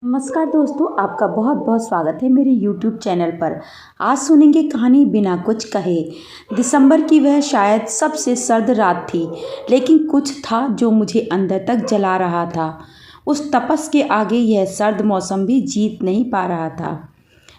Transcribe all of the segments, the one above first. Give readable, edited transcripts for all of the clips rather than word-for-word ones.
नमस्कार दोस्तों, आपका बहुत बहुत स्वागत है मेरे YouTube चैनल पर। आज सुनेंगे कहानी बिना कुछ कहे। दिसंबर की वह शायद सबसे सर्द रात थी, लेकिन कुछ था जो मुझे अंदर तक जला रहा था। उस तपस के आगे यह सर्द मौसम भी जीत नहीं पा रहा था।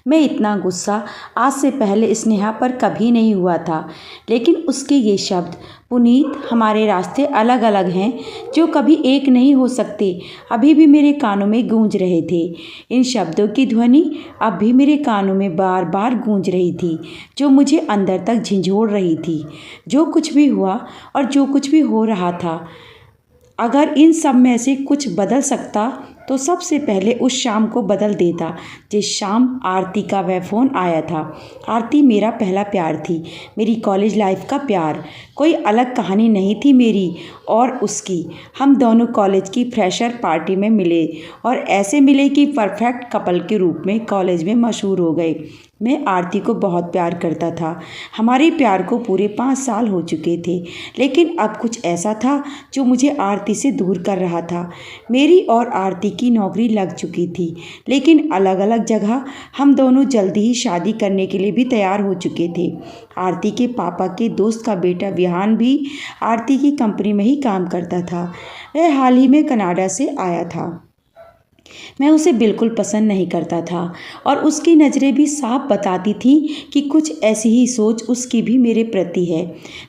मैं इतना गुस्सा आज से पहले स्नेहा पर कभी नहीं हुआ था, लेकिन उसके ये शब्द, पुनीत हमारे रास्ते अलग अलग हैं, जो कभी एक नहीं हो सकते, अभी भी मेरे कानों में गूंज रहे थे। इन शब्दों की ध्वनि अब भी मेरे कानों में बार बार गूंज रही थी, जो मुझे अंदर तक झंझोड़ रही थी। जो कुछ भी हुआ और जो कुछ भी हो रहा था, अगर इन सब में से कुछ बदल सकता तो सबसे पहले उस शाम को बदल देता, जिस शाम आरती का वह फ़ोन आया था। आरती मेरा पहला प्यार थी, मेरी कॉलेज लाइफ का प्यार। कोई अलग कहानी नहीं थी मेरी और उसकी। हम दोनों कॉलेज की फ्रेशर पार्टी में मिले और ऐसे मिले कि परफेक्ट कपल के रूप में कॉलेज में मशहूर हो गए। मैं आरती को बहुत प्यार करता था। हमारे प्यार को पूरे 5 साल हो चुके थे, लेकिन अब कुछ ऐसा था जो मुझे आरती से दूर कर रहा था। मेरी और आरती की नौकरी लग चुकी थी, लेकिन अलग अलग जगह। हम दोनों जल्दी ही शादी करने के लिए भी तैयार हो चुके थे। आरती के पापा के दोस्त का बेटा विहान भी आरती की कंपनी में ही काम करता था। वह हाल ही में कनाडा से आया था। मैं उसे बिल्कुल पसंद नहीं करता था और उसकी नज़रें भी साफ बताती थीं कि कुछ ऐसी ही सोच उसकी भी मेरे प्रति है।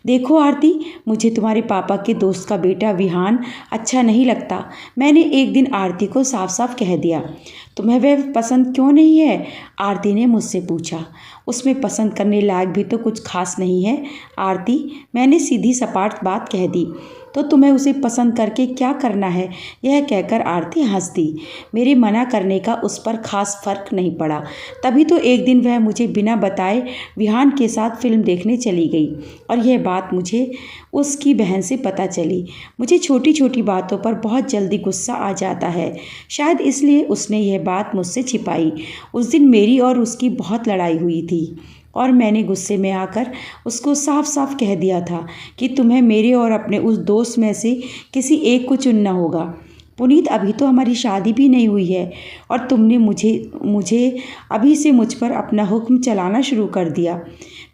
देखो आरती, मुझे तुम्हारे पापा के दोस्त का बेटा विहान अच्छा नहीं लगता। मैंने एक दिन आरती को साफ साफ कह दिया। तुम्हें वह पसंद क्यों नहीं है? आरती ने मुझसे पूछा। उसमें पसंद करने लायक भी तो कुछ खास नहीं है आरती, मैंने सीधी सपाट बात कह दी। तो तुम्हें उसे पसंद करके क्या करना है? यह कहकर आरती हंस दी। मेरे मना करने का उस पर खास फर्क नहीं पड़ा। तभी तो एक दिन वह मुझे बिना बताए विहान के साथ फिल्म देखने चली गई और यह बात मुझे उसकी बहन से पता चली। मुझे छोटी छोटी बातों पर बहुत जल्दी गुस्सा आ जाता है, शायद इसलिए उसने यह बात मुझसे छिपाई। उस दिन मेरी और उसकी बहुत लड़ाई हुई थी और मैंने गुस्से में आकर उसको साफ साफ कह दिया था कि तुम्हें मेरे और अपने उस दोस्त में से किसी एक को चुनना होगा। पुनीत, अभी तो हमारी शादी भी नहीं हुई है और तुमने मुझे मुझे अभी से मुझ पर अपना हुक्म चलाना शुरू कर दिया।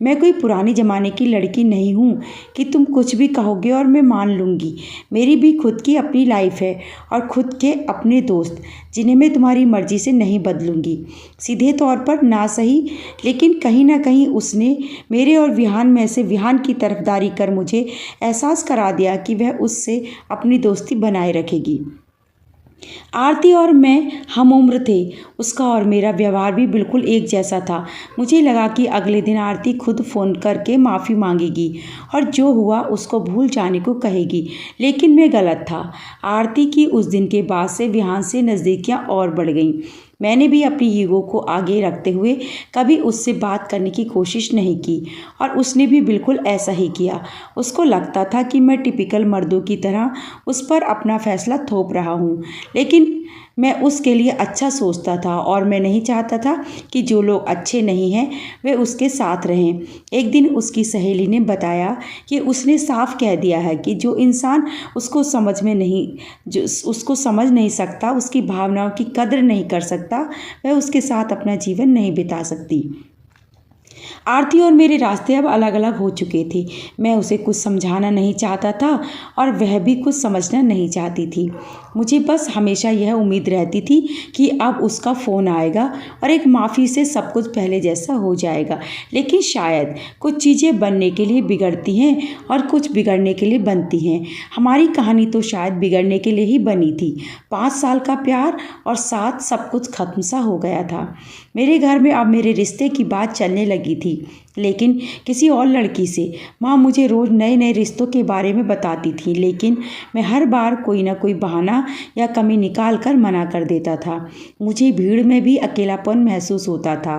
मैं कोई पुराने ज़माने की लड़की नहीं हूँ कि तुम कुछ भी कहोगे और मैं मान लूँगी। मेरी भी खुद की अपनी लाइफ है और खुद के अपने दोस्त, जिन्हें मैं तुम्हारी मर्ज़ी से नहीं बदलूँगी। सीधे तौर पर ना सही, लेकिन कहीं ना कहीं उसने मेरे और विहान में से विहान की तरफदारी कर मुझे एहसास करा दिया कि वह उससे अपनी दोस्ती बनाए रखेगी। आरती और मैं हम उम्र थे। उसका और मेरा व्यवहार भी बिल्कुल एक जैसा था। मुझे लगा कि अगले दिन आरती खुद फ़ोन करके माफ़ी मांगेगी और जो हुआ उसको भूल जाने को कहेगी, लेकिन मैं गलत था। आरती की उस दिन के बाद से विहान से नज़दीकियाँ और बढ़ गईं। मैंने भी अपनी ईगो को आगे रखते हुए कभी उससे बात करने की कोशिश नहीं की और उसने भी बिल्कुल ऐसा ही किया। उसको लगता था कि मैं टिपिकल मर्दों की तरह उस पर अपना फैसला थोप रहा हूँ, लेकिन मैं उसके लिए अच्छा सोचता था और मैं नहीं चाहता था कि जो लोग अच्छे नहीं हैं वे उसके साथ रहें। एक दिन उसकी सहेली ने बताया कि उसने साफ कह दिया है कि जो इंसान उसको समझ नहीं सकता, उसकी भावनाओं की कद्र नहीं कर सकता, वह उसके साथ अपना जीवन नहीं बिता सकती। आरती और मेरे रास्ते अब अलग अलग हो चुके थे। मैं उसे कुछ समझाना नहीं चाहता था और वह भी कुछ समझना नहीं चाहती थी। मुझे बस हमेशा यह उम्मीद रहती थी कि अब उसका फ़ोन आएगा और एक माफ़ी से सब कुछ पहले जैसा हो जाएगा। लेकिन शायद कुछ चीज़ें बनने के लिए बिगड़ती हैं और कुछ बिगड़ने के लिए बनती हैं। हमारी कहानी तो शायद बिगड़ने के लिए ही बनी थी। 5 साल का प्यार और साथ सब कुछ खत्म सा हो गया था। मेरे घर में अब मेरे रिश्ते की बात चलने लगी थी, लेकिन किसी और लड़की से। माँ मुझे रोज़ नए नए रिश्तों के बारे में बताती थी, लेकिन मैं हर बार कोई ना कोई बहाना या कमी निकाल कर मना कर देता था। मुझे भीड़ में भी अकेलापन महसूस होता था।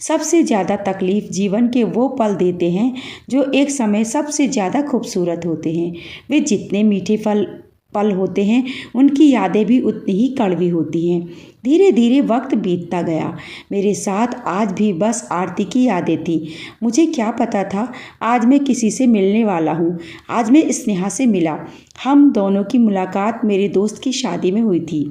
सबसे ज़्यादा तकलीफ़ जीवन के वो पल देते हैं जो एक समय सबसे ज़्यादा खूबसूरत होते हैं। वे जितने मीठे पल होते हैं, उनकी यादें भी उतनी ही कड़वी होती हैं। धीरे धीरे वक्त बीतता गया। मेरे साथ आज भी बस आरती की यादें थी। मुझे क्या पता था आज मैं किसी से मिलने वाला हूँ। आज मैं स्नेहा से मिला। हम दोनों की मुलाकात मेरे दोस्त की शादी में हुई थी।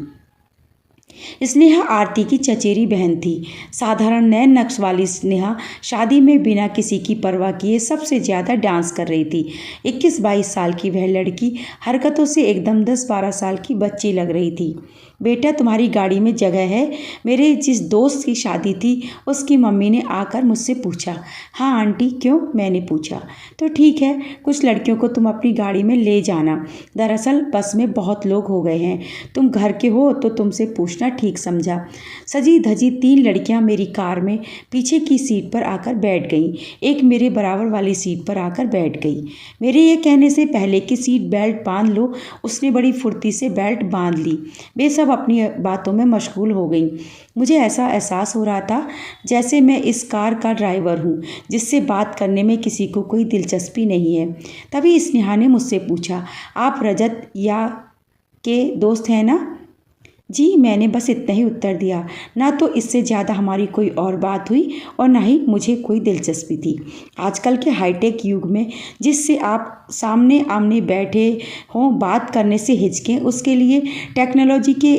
स्नेहा आरती की चचेरी बहन थी। साधारण नैन नक्श वाली स्नेहा शादी में बिना किसी की परवाह किए सबसे ज़्यादा डांस कर रही थी। 21-22 साल की वह लड़की हरकतों से एकदम 10-12 साल की बच्ची लग रही थी। बेटा, तुम्हारी गाड़ी में जगह है? मेरे जिस दोस्त की शादी थी उसकी मम्मी ने आकर मुझसे पूछा। हाँ आंटी, क्यों? मैंने पूछा। तो ठीक है, कुछ लड़कियों को तुम अपनी गाड़ी में ले जाना। दरअसल बस में बहुत लोग हो गए हैं, तुम घर के हो तो तुमसे पूछना ठीक समझा। सजी धजी 3 लड़कियां मेरी कार में पीछे की सीट पर आकर बैठ गईं। एक मेरे बराबर वाली सीट पर आकर बैठ गई। मेरे ये कहने से पहले कि सीट बेल्ट बांध लो, उसने बड़ी फुर्ती से बेल्ट बांध ली। वे सब अपनी बातों में मशगूल हो गईं। मुझे ऐसा एहसास हो रहा था जैसे मैं इस कार का ड्राइवर हूँ जिससे बात करने में किसी को कोई दिलचस्पी नहीं है। तभी स्नेहा ने मुझसे पूछा, आप रजत या के दोस्त हैं ना? जी, मैंने बस इतना ही उत्तर दिया। ना तो इससे ज़्यादा हमारी कोई और बात हुई और ना ही मुझे कोई दिलचस्पी थी। आजकल के हाईटेक युग में जिससे आप सामने आमने बैठे हों बात करने से हिचकें, उसके लिए टेक्नोलॉजी के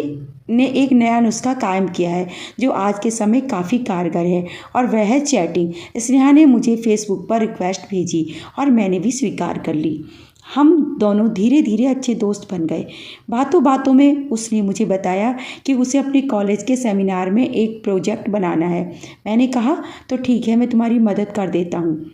ने एक नया नुस्खा कायम किया है जो आज के समय काफ़ी कारगर है, और वह है चैटिंग। स्नेहा ने मुझे फेसबुक पर रिक्वेस्ट भेजी और मैंने भी स्वीकार कर ली। हम दोनों धीरे धीरे अच्छे दोस्त बन गए। बातों बातों में उसने मुझे बताया कि उसे अपने कॉलेज के सेमिनार में एक प्रोजेक्ट बनाना है। मैंने कहा, तो ठीक है, मैं तुम्हारी मदद कर देता हूँ।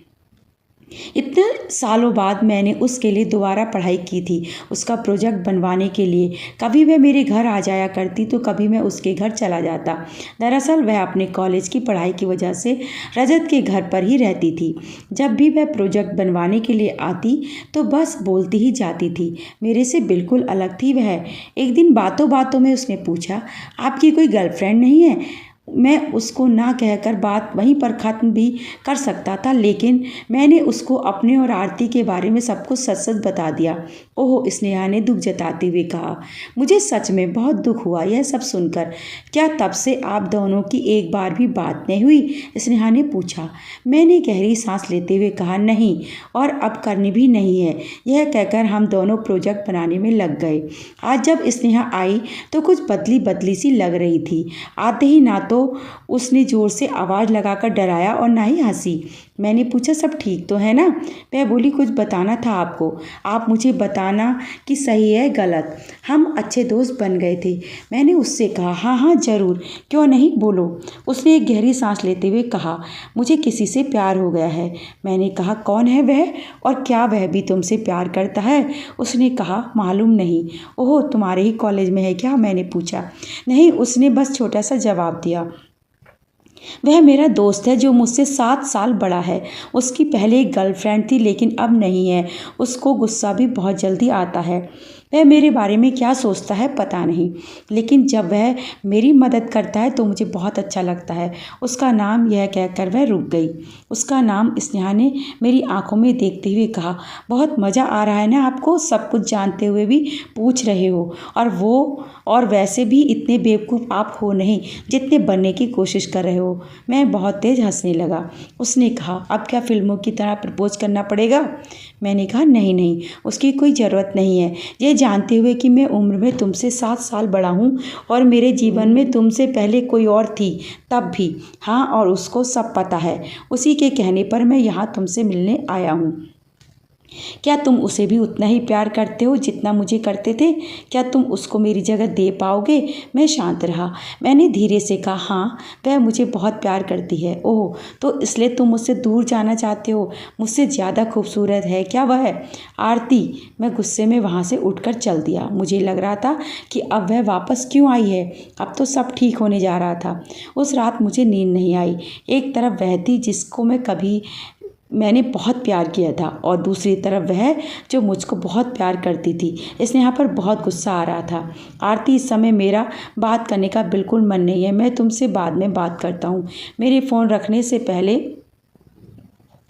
इतने सालों बाद मैंने उसके लिए दोबारा पढ़ाई की थी, उसका प्रोजेक्ट बनवाने के लिए। कभी वह मेरे घर आ जाया करती तो कभी मैं उसके घर चला जाता। दरअसल वह अपने कॉलेज की पढ़ाई की वजह से रजत के घर पर ही रहती थी। जब भी वह प्रोजेक्ट बनवाने के लिए आती तो बस बोलती ही जाती थी। मेरे से बिल्कुल अलग थी वह। एक दिन बातों बातों में उसने पूछा, आपकी कोई गर्लफ्रेंड नहीं है? मैं उसको ना कहकर बात वहीं पर ख़त्म भी कर सकता था, लेकिन मैंने उसको अपने और आरती के बारे में सब कुछ सच सच बता दिया। ओह, स्नेहा ने दुख जताते हुए कहा। मुझे सच में बहुत दुख हुआ यह सब सुनकर। क्या तब से आप दोनों की एक बार भी बात नहीं हुई? स्नेहा ने पूछा। मैंने गहरी सांस लेते हुए कहा, नहीं, और अब करनी भी नहीं है। यह कहकर हम दोनों प्रोजेक्ट बनाने में लग गए। आज जब स्नेहा आई तो कुछ बदली बदली सी लग रही थी। आते ही ना तो उसने जोर से आवाज़ लगाकर डराया और ना ही हंसी। मैंने पूछा, सब ठीक तो है ना? वह बोली, कुछ बताना था आपको। आप मुझे बताना कि सही है गलत। हम अच्छे दोस्त बन गए थे। मैंने उससे कहा, हाँ हाँ ज़रूर, क्यों नहीं, बोलो। उसने एक गहरी सांस लेते हुए कहा, मुझे किसी से प्यार हो गया है। मैंने कहा, कौन है वह और क्या वह भी तुमसे प्यार करता है? उसने कहा, मालूम नहीं। ओह, तुम्हारे ही कॉलेज में है क्या? मैंने पूछा। नहीं, उसने बस छोटा सा जवाब दिया। वह मेरा दोस्त है जो मुझसे 7 साल बड़ा है। उसकी पहले एक गर्लफ्रेंड थी लेकिन अब नहीं है। उसको गुस्सा भी बहुत जल्दी आता है। वह मेरे बारे में क्या सोचता है पता नहीं, लेकिन जब वह मेरी मदद करता है तो मुझे बहुत अच्छा लगता है। उसका नाम, यह कहकर वह रुक गई। उसका नाम? स्नेहा ने मेरी आंखों में देखते हुए कहा। बहुत मज़ा आ रहा है ना आपको, सब कुछ जानते हुए भी पूछ रहे हो। और वैसे भी इतने बेवकूफ़ आप हो नहीं जितने बनने की कोशिश कर रहे हो। मैं बहुत तेज़ हंसने लगा। उसने कहा, अब क्या फिल्मों की तरह प्रपोज करना पड़ेगा? मैंने कहा, नहीं नहीं, उसकी कोई ज़रूरत नहीं है। ये जानते हुए कि मैं उम्र में तुमसे 7 साल बड़ा हूँ और मेरे जीवन में तुमसे पहले कोई और थी, तब भी। हाँ, और उसको सब पता है। उसी के कहने पर मैं यहाँ तुमसे मिलने आया हूँ। क्या तुम उसे भी उतना ही प्यार करते हो जितना मुझे करते थे? क्या तुम उसको मेरी जगह दे पाओगे? मैं शांत रहा। मैंने धीरे से कहा, हाँ, वह मुझे बहुत प्यार करती है। ओह, तो इसलिए तुम मुझसे दूर जाना चाहते हो? मुझसे ज़्यादा खूबसूरत है क्या वह? आरती। मैं गुस्से में वहाँ से उठकर चल दिया। मुझे लग रहा था कि अब वह वापस क्यों आई है। अब तो सब ठीक होने जा रहा था। उस रात मुझे नींद नहीं आई। एक तरफ वह थी जिसको मैंने बहुत प्यार किया था, और दूसरी तरफ वह जो मुझको बहुत प्यार करती थी। स्नेहा पर बहुत गुस्सा आ रहा था। आरती, इस समय मेरा बात करने का बिल्कुल मन नहीं है। मैं तुमसे बाद में बात करता हूँ। मेरे फ़ोन रखने से पहले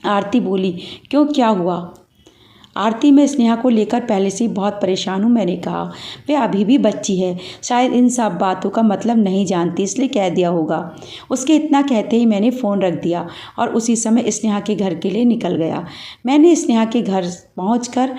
आरती बोली, क्यों, क्या हुआ? आरती, मैं स्नेहा को लेकर पहले से ही बहुत परेशान हूँ। मैंने कहा, वह अभी भी बच्ची है, शायद इन सब बातों का मतलब नहीं जानती, इसलिए कह दिया होगा। उसके इतना कहते ही मैंने फ़ोन रख दिया और उसी समय स्नेहा के घर के लिए निकल गया। मैंने स्नेहा के घर पहुँचकर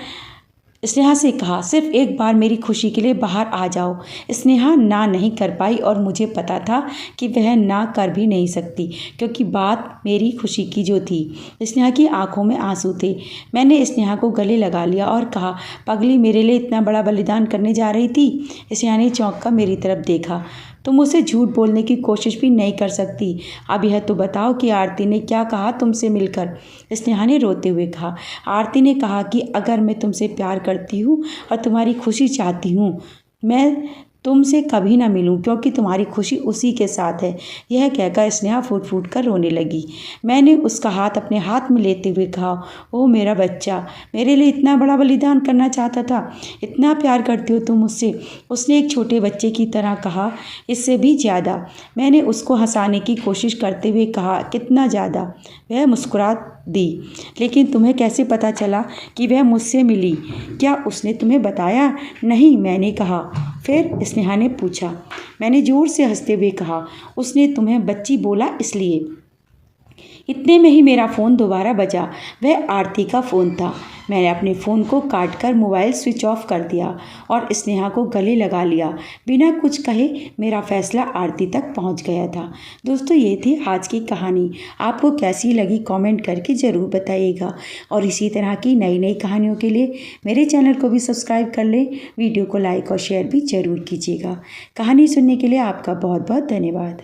स्नेहा से कहा, सिर्फ एक बार मेरी खुशी के लिए बाहर आ जाओ। स्नेहा ना नहीं कर पाई और मुझे पता था कि वह ना कर भी नहीं सकती, क्योंकि बात मेरी खुशी की जो थी। स्नेहा की आंखों में आंसू थे। मैंने स्नेहा को गले लगा लिया और कहा, पगली, मेरे लिए इतना बड़ा बलिदान करने जा रही थी? स्नेहा ने चौंक कर मेरी तरफ देखा। तुम उसे झूठ बोलने की कोशिश भी नहीं कर सकती। अब यह तो बताओ कि आरती ने क्या कहा तुमसे मिलकर? स्नेहा ने रोते हुए कहा, आरती ने कहा कि अगर मैं तुमसे प्यार करती हूँ और तुम्हारी खुशी चाहती हूँ, मैं तुमसे कभी ना मिलूं, क्योंकि तुम्हारी खुशी उसी के साथ है। यह कहकर स्नेहा फूट फूट कर रोने लगी। मैंने उसका हाथ अपने हाथ में लेते हुए कहा, ओ मेरा बच्चा, मेरे लिए इतना बड़ा बलिदान करना चाहता था? इतना प्यार करती हो तुम मुझसे? उसने एक छोटे बच्चे की तरह कहा, इससे भी ज़्यादा। मैंने उसको हंसाने की कोशिश करते हुए कहा, कितना ज़्यादा? वह मुस्कुरा दी। लेकिन तुम्हें कैसे पता चला कि वह मुझसे मिली? क्या उसने तुम्हें बताया? नहीं, मैंने कहा। फिर? स्नेहा ने पूछा। मैंने जोर से हंसते हुए कहा, उसने तुम्हें बच्ची बोला इसलिए। इतने में ही मेरा फ़ोन दोबारा बजा। वह आरती का फ़ोन था। मैंने अपने फ़ोन को काट कर मोबाइल स्विच ऑफ कर दिया और स्नेहा को गले लगा लिया। बिना कुछ कहे मेरा फ़ैसला आरती तक पहुंच गया था। दोस्तों, ये थी आज की कहानी। आपको कैसी लगी कमेंट करके ज़रूर बताइएगा, और इसी तरह की नई नई कहानियों के लिए मेरे चैनल को भी सब्सक्राइब कर लें। वीडियो को लाइक और शेयर भी ज़रूर कीजिएगा। कहानी सुनने के लिए आपका बहुत बहुत धन्यवाद।